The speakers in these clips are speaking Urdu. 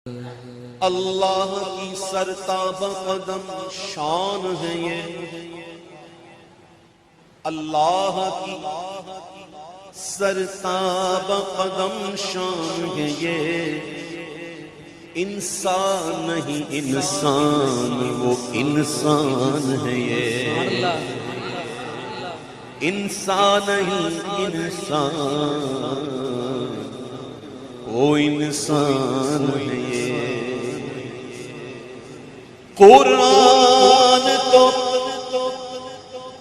اللہ کی سرتاب قدم شان ہے یہ، اللہ کی سرتاب قدم شان ہے یہ، انسان نہیں انسان وہ انسان ہے یہ، انسان نہیں انسان وہ انسان ہے یہ۔ قرآن تو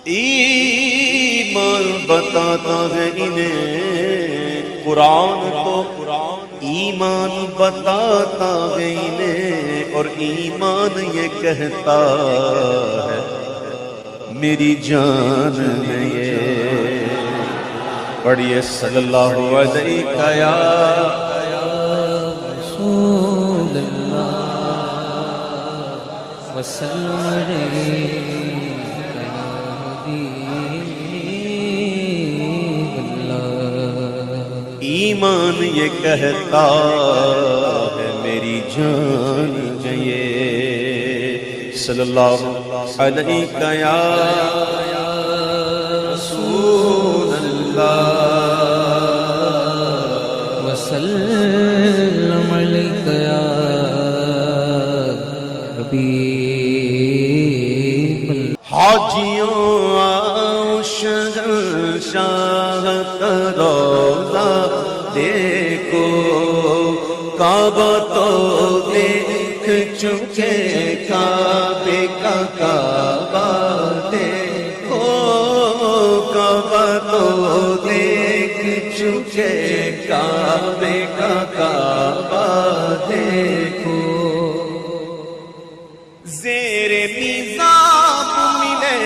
ایمان بتاتا ہے انہیں، قرآن تو ایمان بتاتا ہے انہیں، اور ایمان یہ کہتا ہے میری جان ہے یہ۔ پڑھیے صلی اللہ علیہ یا رسول اللہ وسلم علیک یا حبیب اللہ۔ ایمان یہ کہتا ہے میری جان ہے یہ، صلی اللہ علیہ یا رسول اللہ وسلم علیک یا حبیب اللہ۔ حاجیوں آؤ شہنشاہ کا روضہ دیکھو، کعبہ تو دیکھ چکے کعبے کا کعبہ دیکھو، کعبہ تو دیکھ چکے کعبے کا کعبہ دیکھو، زیر میزاب ملے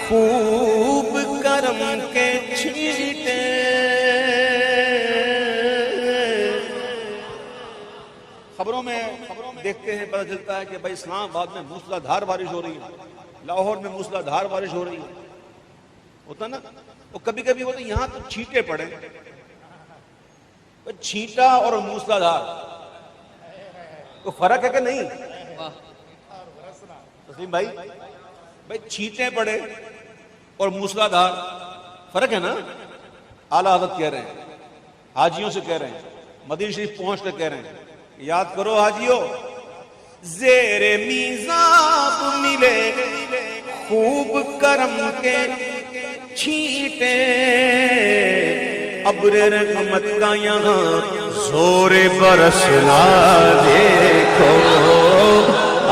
خوب کرم کے چھیٹے، خبروں میں دیکھتے ہیں پتہ چلتا ہے کہ بھائی اسلام آباد میں موسلا دھار بارش ہو رہی ہے، لاہور میں موسلا دھار بارش ہو رہی ہے، ہوتا نا، اور کبھی کبھی ہوتا یہاں تو چھینٹے پڑے، چھینٹا اور موسلا دھار تو فرق ہے کہ نہیں؟ تسلیم بھائی چھینٹے پڑے اور موسلا دھار فرق ہے نا؟ اعلیٰ حضرت کہہ رہے ہیں، حاجیوں سے کہہ رہے ہیں، مدینہ شریف پہنچ کر کہہ رہے ہیں، یاد کرو حاجیوں، زیر میزاب ملے خوب کرم کے چھینٹے، ابر رحمت کا یہاں زور برسنا دیکھو،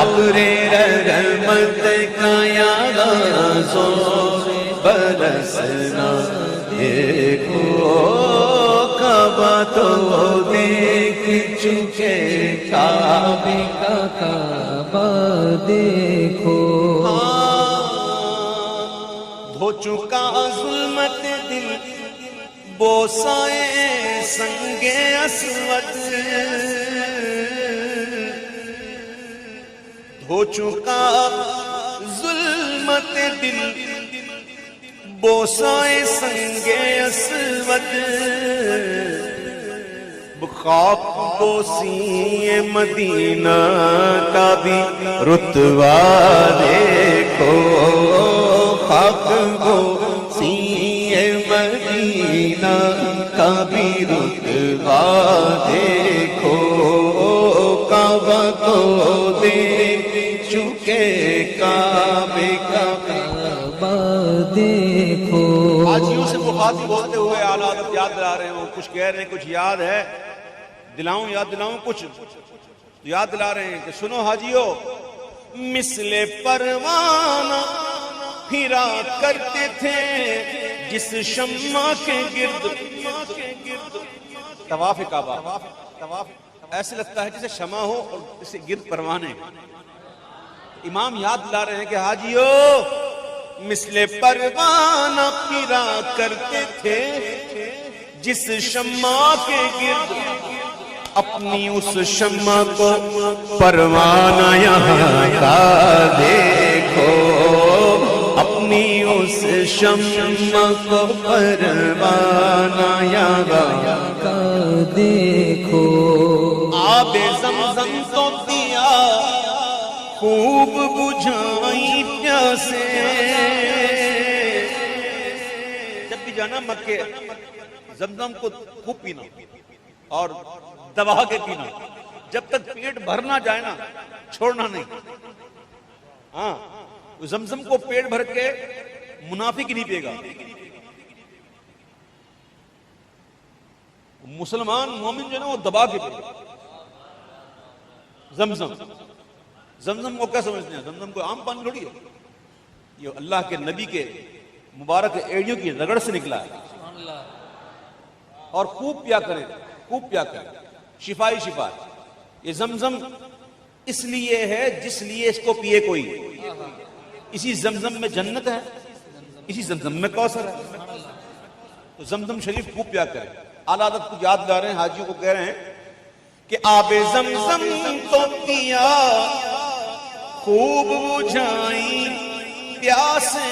ابر رحمت کا یہاں زور برسنا دیکھو، کعبہ تو دیکھ چکے کعبے کا کعبہ دیکھو، دھو چکا ظلمت دل بوسائے سنگ اسود، دھو چکا ظلمت دل بوسائے سنگ اسود، خاک بوسی مدینہ کا بھی رتبہ دیکھو، خاک بوسی مدینہ کا بھی رتبہ دیکھو، کعبہ تو دیکھ چکے کعبے کا کعبہ دیکھو۔ حاجیوں سے مخاطب ہوتے ہوئے اعلیٰ حضرت یاد دلا رہے ہیں، وہ کچھ کہہ رہے ہیں، کچھ یاد ہے، یاد دلاؤں کچھ یاد دلا رہے ہیں کہ سنو حاجیو، مثل پروانہ پھرا کرتے تھے جس شمع کے گرد، طواف کعبہ ایسے لگتا ہے جیسے شمع ہو اور اسے گرد پروانے، امام یاد دلا رہے ہیں کہ حاجیو مثل پروانہ پھرا کرتے تھے جس شمع کے گرد، اپنی اس شمع کو پروانہ یہاں کا دیکھو، اپنی اس شمع کو پروانہ یہاں کا دیکھو، آپ آب زمزم تو دیا خوب بجھائی پیاسے. جب بھی جانا مکے زمزم کو خوب پینا اور دبا کے پینا، جب تک پیٹ بھرنا جائے نا چھوڑنا نہیں. ہاں زمزم کو پیٹ بھر کے منافق نہیں پیے گا. مسلمان مومن جو ہے نا وہ دبا کے پیے گا. زمزم زمزم کو کیا سمجھتے ہیں؟ زمزم کو عام پانی تھوڑی ہے، یہ اللہ کے نبی کے مبارک ایڑیوں کی رگڑ سے نکلا ہے. اور خوب پیا کریں، خوب پیا کریں، شفائی شفا. یہ زمزم اس لیے ہے جس لیے اس کو پیے کوئی. اسی زمزم میں جنت ہے، اسی زمزم میں کوثر ہے. تو زمزم شریف خوب پیا کریں. اعلیٰ حضرت کو یاد لا رہے ہیں، حاجیوں کو کہہ رہے ہیں کہ آب زمزم تو پیا خوب بجھائی پیاسے.